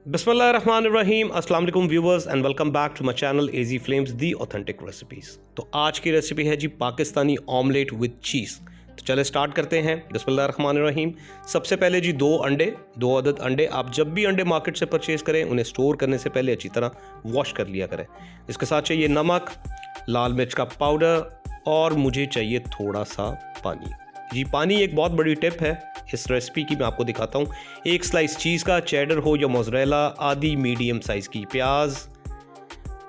बिस्मिल्लाहिर्रहमानिर्रहीम, अस्सलाम वालेकुम viewers and welcome back to my channel AG flames the authentic recipes. तो आज की रेसिपी है जी पाकिस्तानी ऑमलेट विद चीज़। तो चले स्टार्ट करते हैं। बिस्मिल्लाहिर्रहमानिर्रहीम। सबसे पहले जी दो अदद अंडे। आप जब भी अंडे मार्केट से परचेज़ करें उन्हें स्टोर करने से पहले अच्छी तरह वॉश कर लिया करें। इसके साथ चाहिए नमक, लाल मिर्च का पाउडर और मुझे चाहिए थोड़ा सा पानी। जी पानी एक बहुत बड़ी टिप है इस रेसिपी की, मैं आपको दिखाता हूँ। एक स्लाइस चीज़ का, चेडर हो या मोज़रेला, आधी मीडियम साइज़ की प्याज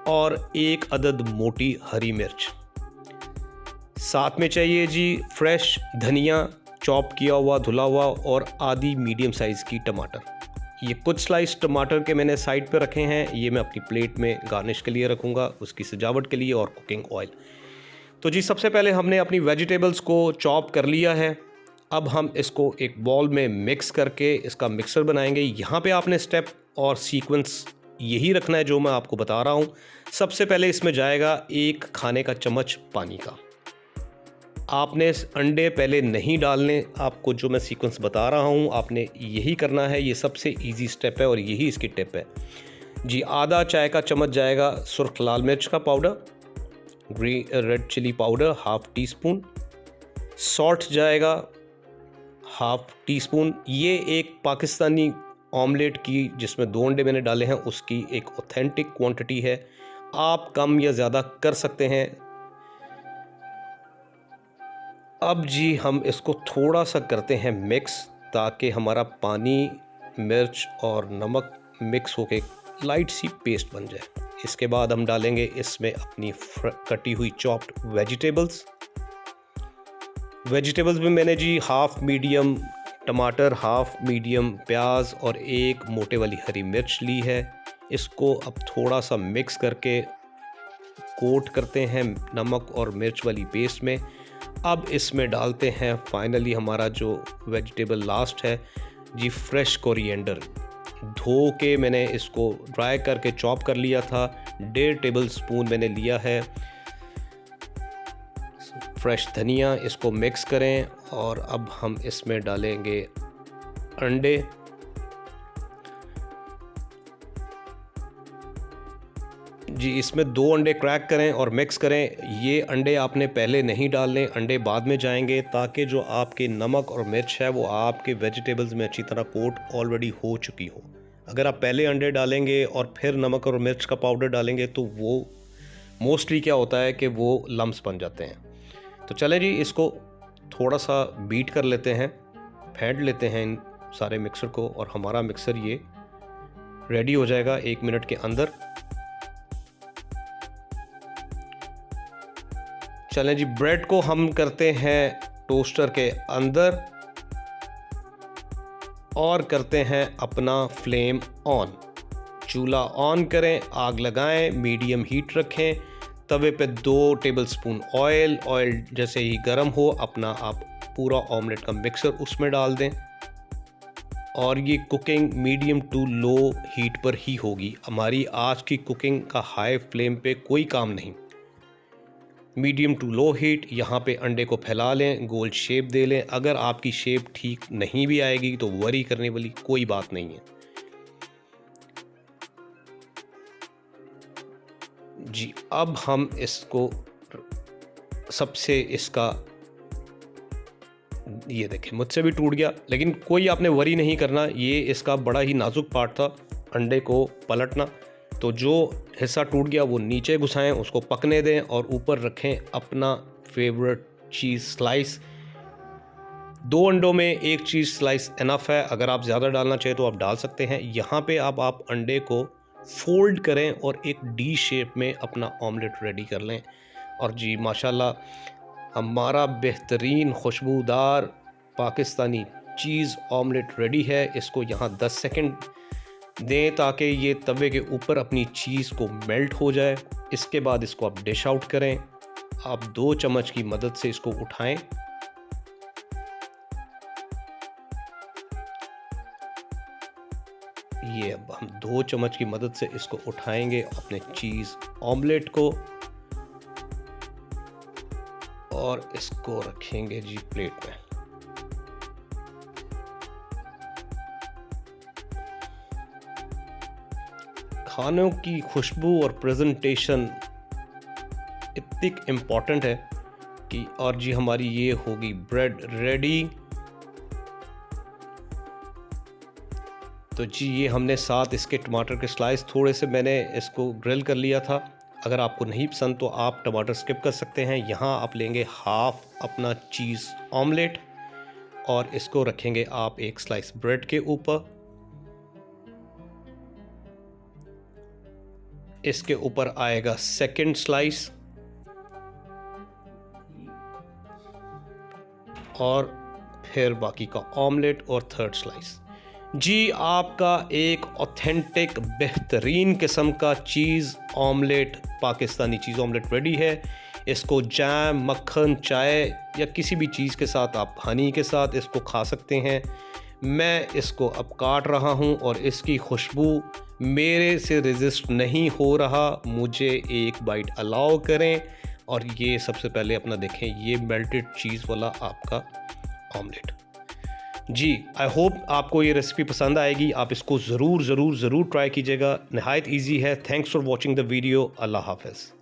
और एक अदद मोटी हरी मिर्च। साथ में चाहिए जी फ्रेश धनिया, चॉप किया हुआ धुला हुआ, और आधी मीडियम साइज़ की टमाटर। ये कुछ स्लाइस टमाटर के मैंने साइड पे रखे हैं, ये मैं अपनी प्लेट में गार्निश के लिए रखूँगा, उसकी सजावट के लिए, और कुकिंग ऑयल। तो जी सबसे पहले हमने अपनी वेजिटेबल्स को चॉप कर लिया है। अब हम इसको एक बॉल में मिक्स करके इसका मिक्सर बनाएंगे। यहाँ पे आपने स्टेप और सीक्वेंस यही रखना है जो मैं आपको बता रहा हूँ। सबसे पहले इसमें जाएगा 1 खाने का चम्मच पानी का। आपने अंडे पहले नहीं डालने, आपको जो मैं सीक्वेंस बता रहा हूँ आपने यही करना है। ये सबसे इजी स्टेप है और यही इसकी टिप है जी। आधा चाय का चम्मच जाएगा सुर्ख लाल मिर्च का powder, red chilli powder half teaspoon, salt जाएगा हाफ टी स्पून। ये एक पाकिस्तानी ऑमलेट की, जिसमें 2 अंडे मैंने डाले हैं, उसकी एक ऑथेंटिक क्वांटिटी है। आप कम या ज़्यादा कर सकते हैं। अब जी हम इसको थोड़ा सा करते हैं मिक्स, ताकि हमारा पानी, मिर्च और नमक मिक्स होके लाइट सी पेस्ट बन जाए। इसके बाद हम डालेंगे इसमें अपनी कटी हुई चॉप्ड वेजिटेबल्स में मैंने जी हाफ मीडियम टमाटर, हाफ मीडियम प्याज और एक मोटे वाली हरी मिर्च ली है। इसको अब थोड़ा सा मिक्स करके कोट करते हैं नमक और मिर्च वाली पेस्ट में। अब इसमें डालते हैं फाइनली हमारा जो वेजिटेबल लास्ट है जी, फ्रेश कोरिएंडर। धो के मैंने इसको ड्राई करके चॉप कर लिया था। 1.5 टेबल स्पून मैंने लिया है फ्रेश धनिया। इसको मिक्स करें और अब हम इसमें डालेंगे अंडे। जी इसमें 2 अंडे क्रैक करें और मिक्स करें। ये अंडे आपने पहले नहीं डालने, अंडे बाद में जाएंगे, ताकि जो आपके नमक और मिर्च है वो आपके वेजिटेबल्स में अच्छी तरह कोट ऑलरेडी हो चुकी हो। अगर आप पहले अंडे डालेंगे और फिर नमक और मिर्च का पाउडर डालेंगे तो वो मोस्टली क्या होता है कि वो लम्स बन जाते हैं। तो चलें जी, इसको थोड़ा सा बीट कर लेते हैं, फेंट लेते हैं इन सारे मिक्सर को, और हमारा मिक्सर ये रेडी हो जाएगा 1 मिनट के अंदर। चलें जी, ब्रेड को हम करते हैं टोस्टर के अंदर और करते हैं अपना फ्लेम ऑन। चूल्हा ऑन करें, आग लगाएं, मीडियम हीट रखें। तवे पे 2 टेबल स्पून ऑयल जैसे ही गर्म हो, अपना आप पूरा ऑमलेट का मिक्सर उसमें डाल दें, और ये cooking medium to low heat पर ही होगी। हमारी आज की कुकिंग का हाई फ्लेम पे कोई काम नहीं, मीडियम टू लो हीट। यहाँ पे अंडे को फैला लें, गोल शेप दे लें। अगर आपकी शेप ठीक नहीं भी आएगी तो वरी करने वाली कोई बात नहीं है जी। अब हम इसको सबसे इसका, ये देखें मुझसे भी टूट गया, लेकिन कोई आपने वरी नहीं करना। ये इसका बड़ा ही नाजुक पार्ट था, अंडे को पलटना। तो जो हिस्सा टूट गया वो नीचे घुसाएं, उसको पकने दें और ऊपर रखें अपना फेवरेट चीज़ स्लाइस। 2 अंडों में 1 चीज़ स्लाइस इनफ है। अगर आप ज़्यादा डालना चाहें तो आप डाल सकते हैं। यहाँ पे अब आप अंडे को फोल्ड करें और एक डी शेप में अपना ऑमलेट रेडी कर लें। और जी माशाल्लाह हमारा बेहतरीन खुशबूदार पाकिस्तानी चीज़ ऑमलेट रेडी है। इसको यहाँ 10 सेकंड दें ताकि ये तवे के ऊपर अपनी चीज़ को मेल्ट हो जाए। इसके बाद इसको आप डिश आउट करें। आप 2 चम्मच की मदद से इसको उठाएं। ये अब हम 2 चम्मच की मदद से इसको उठाएंगे अपने चीज़ ऑमलेट को, और इसको रखेंगे जी प्लेट में। खानों की खुशबू और प्रेजेंटेशन इतनी इम्पॉर्टेंट है कि और जी हमारी ये होगी ब्रेड रेडी। तो जी ये हमने साथ इसके टमाटर के स्लाइस थोड़े से मैंने इसको ग्रिल कर लिया था। अगर आपको नहीं पसंद तो आप टमाटर स्किप कर सकते हैं। यहाँ आप लेंगे हाफ अपना चीज़ ऑमलेट और इसको रखेंगे आप एक स्लाइस ब्रेड के ऊपर। इसके ऊपर आएगा सेकंड स्लाइस और फिर बाकी का ऑमलेट और थर्ड स्लाइस। जी आपका एक ऑथेंटिक बेहतरीन किस्म का चीज़ ऑमलेट, पाकिस्तानी चीज़ ऑमलेट रेडी है। इसको जैम, मक्खन, चाय या किसी भी चीज़ के साथ, आप हनी के साथ इसको खा सकते हैं। मैं इसको अब काट रहा हूँ और इसकी खुशबू मेरे से रेजिस्ट नहीं हो रहा। मुझे एक बाइट अलाउ करें और ये सबसे पहले अपना देखें, ये मेल्टेड चीज़ वाला आपका ऑमलेट। जी आई होप आपको ये रेसिपी पसंद आएगी। आप इसको ज़रूर ट्राई कीजिएगा। नहायत ईजी है। Thanks for watching the video. अल्लाह हाफ़िज़।